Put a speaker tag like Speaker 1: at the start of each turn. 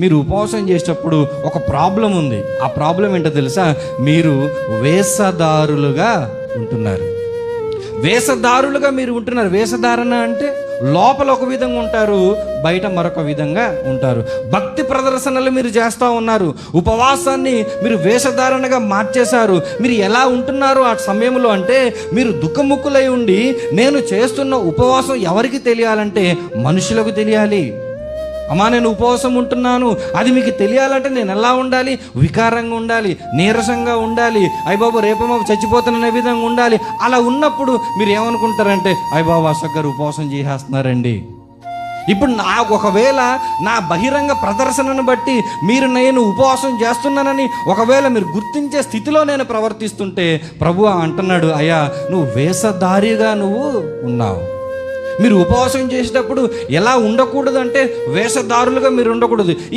Speaker 1: మీరు ఉపవాసం చేసేటప్పుడు ఒక ప్రాబ్లం ఉంది. ఆ ప్రాబ్లం ఏంటో తెలుసా? మీరు వేషధారులుగా ఉంటున్నారు. వేషధారులుగా మీరు ఉంటున్నారు. వేషధారణ అంటే లోపల ఒక విధంగా ఉంటారు, బయట మరొక విధంగా ఉంటారు. భక్తి ప్రదర్శనలు మీరు చేస్తూ ఉన్నారు. ఉపవాసాన్ని మీరు వేషధారణగా మార్చేశారు. మీరు ఎలా ఉంటున్నారు ఆ సమయంలో అంటే, మీరు దుఃఖముక్కులై ఉండి నేను చేస్తున్న ఉపవాసం ఎవరికి తెలియాలంటే మనుషులకు తెలియాలి. అమ్మా నేను ఉపవాసం ఉంటున్నాను, అది మీకు తెలియాలంటే నేను ఎలా ఉండాలి? వికారంగా ఉండాలి, నీరసంగా ఉండాలి, అయ్య బాబు రేపేమో చచ్చిపోతున్న విధంగా ఉండాలి. అలా ఉన్నప్పుడు మీరు ఏమనుకుంటారంటే, అయ్య బాబు అశోక్ గారు ఉపవాసం చేసేస్తున్నారండి. ఇప్పుడు ఒకవేళ నా బహిరంగ ప్రదర్శనను బట్టి నేను ఉపవాసం చేస్తున్నానని ఒకవేళ మీరు గుర్తించే స్థితిలో నేను ప్రవర్తిస్తుంటే, ప్రభువు అంటున్నాడు, అయ్యా నువ్వు వేషధారిగా నువ్వు ఉన్నావు. మీరు ఉపవాసం చేసేటప్పుడు ఎలా ఉండకూడదు అంటే వేషధారులుగా మీరు ఉండకూడదు. ఈ